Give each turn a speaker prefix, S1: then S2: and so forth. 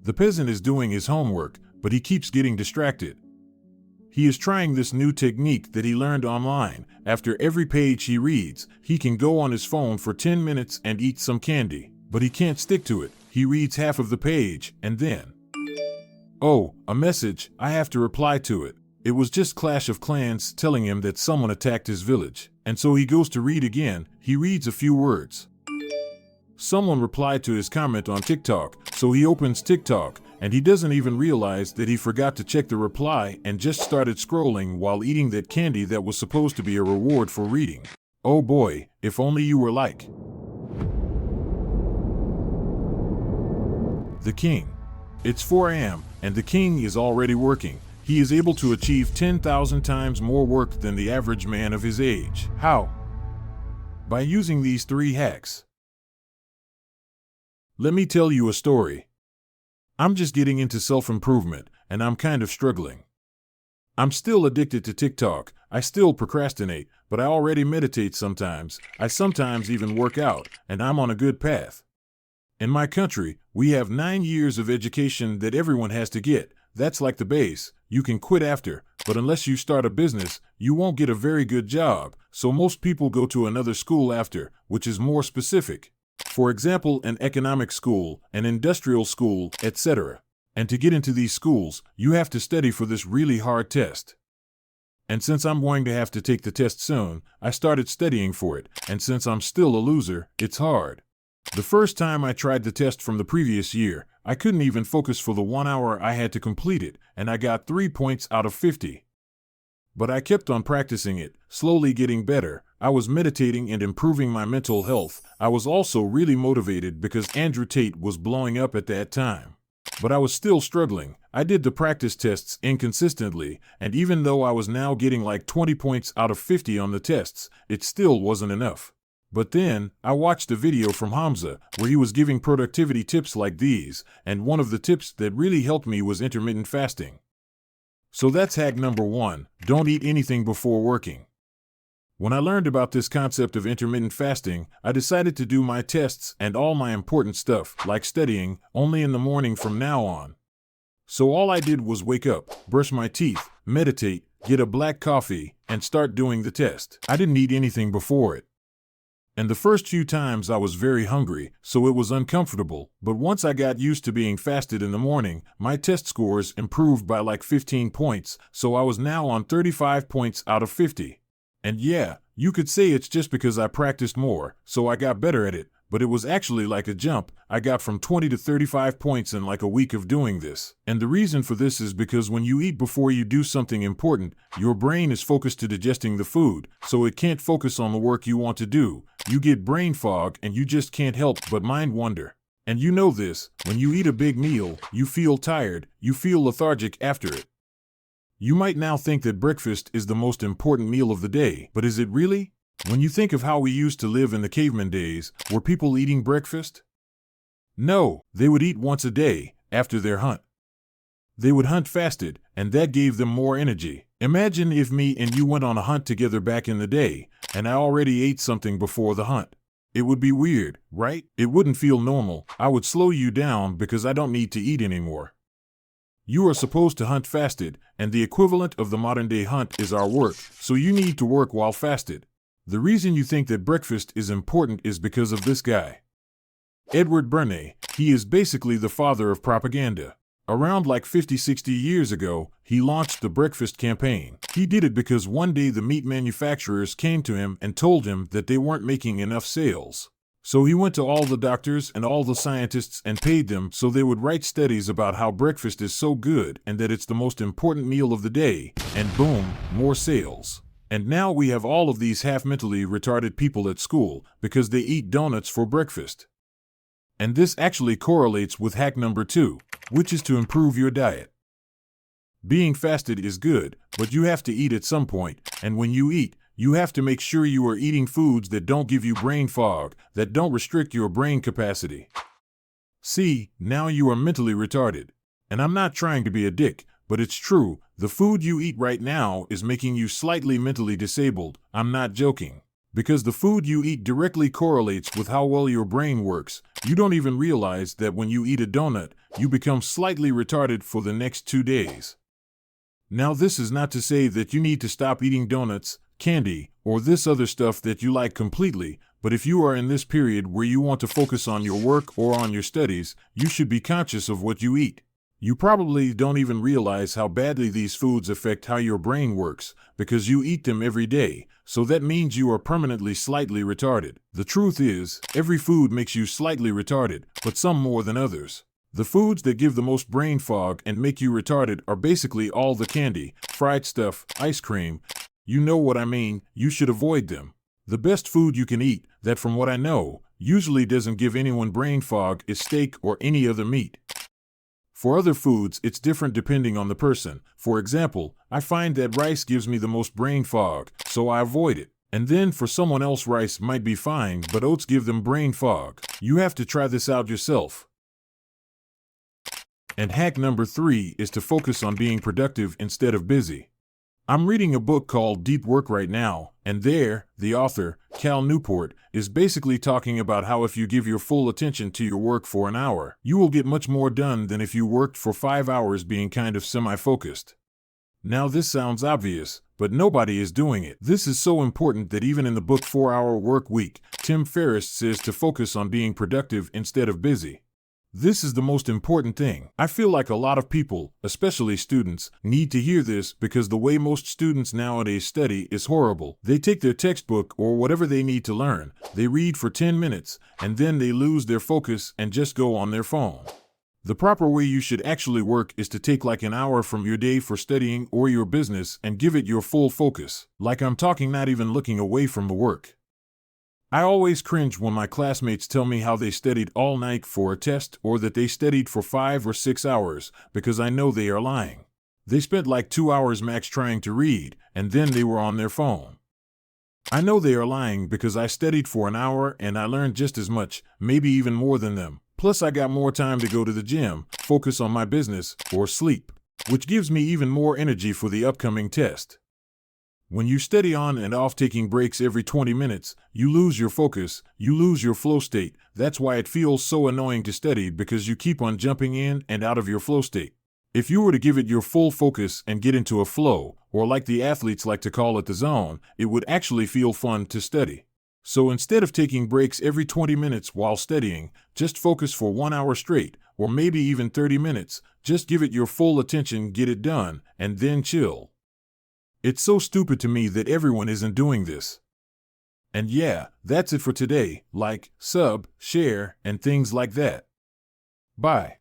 S1: The peasant is doing his homework, but he keeps getting distracted. He is trying this new technique that he learned online. After every page he reads, he can go on his phone for 10 minutes and eat some candy, but he can't stick to it. He reads half of the page, and then, oh, a message, I have to reply to it. It was just Clash of Clans telling him that someone attacked his village, and so he goes to read again. He reads a few words. Someone replied to his comment on TikTok, so he opens TikTok, and he doesn't even realize that he forgot to check the reply and just started scrolling while eating that candy that was supposed to be a reward for reading. Oh boy, if only you were like the king. It's 4 a.m., and the king is already working. He is able to achieve 10,000 times more work than the average man of his age. How? By using these 3 hacks. Let me tell you a story. I'm just getting into self-improvement, and I'm kind of struggling. I'm still addicted to TikTok. I still procrastinate, but I already meditate sometimes. I sometimes even work out, and I'm on a good path. In my country, we have 9 years of education that everyone has to get. That's like the base. You can quit after, but unless you start a business, you won't get a very good job. So most people go to another school after, which is more specific. For example, an economic school, an industrial school, etc. And to get into these schools, you have to study for this really hard test. And since I'm going to have to take the test soon, I started studying for it, and since I'm still a loser, it's hard. The first time I tried the test from the previous year, I couldn't even focus for the 1 hour I had to complete it, and I got 3 points out of 50. But I kept on practicing it, slowly getting better. I was meditating and improving my mental health. I was also really motivated because Andrew Tate was blowing up at that time. But I was still struggling. I did the practice tests inconsistently, and even though I was now getting like 20 points out of 50 on the tests, it still wasn't enough. But then, I watched a video from Hamza where he was giving productivity tips like these, and one of the tips that really helped me was intermittent fasting. So that's hack number 1, don't eat anything before working. When I learned about this concept of intermittent fasting, I decided to do my tests and all my important stuff, like studying, only in the morning from now on. So all I did was wake up, brush my teeth, meditate, get a black coffee, and start doing the test. I didn't eat anything before it. And the first few times I was very hungry, so it was uncomfortable, but once I got used to being fasted in the morning, my test scores improved by like 15 points, so I was now on 35 points out of 50. And yeah, you could say it's just because I practiced more, so I got better at it, but it was actually like a jump. I got from 20 to 35 points in like a week of doing this. And the reason for this is because when you eat before you do something important, your brain is focused to digesting the food, so it can't focus on the work you want to do. You get brain fog and you just can't help but mind wander. And you know this, when you eat a big meal, you feel tired, you feel lethargic after it. You might now think that breakfast is the most important meal of the day, but is it really? When you think of how we used to live in the caveman days, were people eating breakfast? No, they would eat once a day, after their hunt. They would hunt fasted, and that gave them more energy. Imagine if me and you went on a hunt together back in the day, and I already ate something before the hunt. It would be weird, right? It wouldn't feel normal. I would slow you down because I don't need to eat anymore. You are supposed to hunt fasted, and the equivalent of the modern-day hunt is our work, so you need to work while fasted. The reason you think that breakfast is important is because of this guy. Edward Bernays. He is basically the father of propaganda. Around like 50-60 years ago, he launched the breakfast campaign. He did it because one day the meat manufacturers came to him and told him that they weren't making enough sales. So he went to all the doctors and all the scientists and paid them so they would write studies about how breakfast is so good and that it's the most important meal of the day, and boom, more sales. And now we have all of these half-mentally retarded people at school because they eat donuts for breakfast. And this actually correlates with hack number 2, which is to improve your diet. Being fasted is good, but you have to eat at some point, and when you eat, you have to make sure you are eating foods that don't give you brain fog, that don't restrict your brain capacity. See, now you are mentally retarded. And I'm not trying to be a dick, but it's true, the food you eat right now is making you slightly mentally disabled. I'm not joking. Because the food you eat directly correlates with how well your brain works. You don't even realize that when you eat a donut, you become slightly retarded for the next 2 days. Now, this is not to say that you need to stop eating donuts, candy, or this other stuff that you like completely, but if you are in this period where you want to focus on your work or on your studies, you should be conscious of what you eat. You probably don't even realize how badly these foods affect how your brain works, because you eat them every day, so that means you are permanently slightly retarded. The truth is, every food makes you slightly retarded, but some more than others. The foods that give the most brain fog and make you retarded are basically all the candy, fried stuff, ice cream. You know what I mean, you should avoid them. The best food you can eat, that from what I know, usually doesn't give anyone brain fog, is steak or any other meat. For other foods, it's different depending on the person. For example, I find that rice gives me the most brain fog, so I avoid it. And then for someone else, rice might be fine, but oats give them brain fog. You have to try this out yourself. And hack number 3 is to focus on being productive instead of busy. I'm reading a book called Deep Work right now, and there, the author, Cal Newport, is basically talking about how if you give your full attention to your work for an hour, you will get much more done than if you worked for 5 hours being kind of semi-focused. Now, this sounds obvious, but nobody is doing it. This is so important that even in the book 4-Hour Work Week, Tim Ferriss says to focus on being productive instead of busy. This is the most important thing. I feel like a lot of people, especially students, need to hear this because the way most students nowadays study is horrible. They take their textbook or whatever they need to learn, they read for 10 minutes, and then they lose their focus and just go on their phone. The proper way you should actually work is to take like an hour from your day for studying or your business and give it your full focus. Like I'm talking not even looking away from the work. I always cringe when my classmates tell me how they studied all night for a test or that they studied for 5 or 6 hours, because I know they are lying. They spent like 2 hours max trying to read, and then they were on their phone. I know they are lying because I studied for an hour and I learned just as much, maybe even more than them. Plus I got more time to go to the gym, focus on my business, or sleep, which gives me even more energy for the upcoming test. When you study on and off taking breaks every 20 minutes, you lose your focus, you lose your flow state. That's why it feels so annoying to study, because you keep on jumping in and out of your flow state. If you were to give it your full focus and get into a flow, or like the athletes like to call it the zone, it would actually feel fun to study. So instead of taking breaks every 20 minutes while studying, just focus for 1 hour straight, or maybe even 30 minutes, just give it your full attention, get it done, and then chill. It's so stupid to me that everyone isn't doing this. And yeah, that's it for today. Like, sub, share, and things like that. Bye.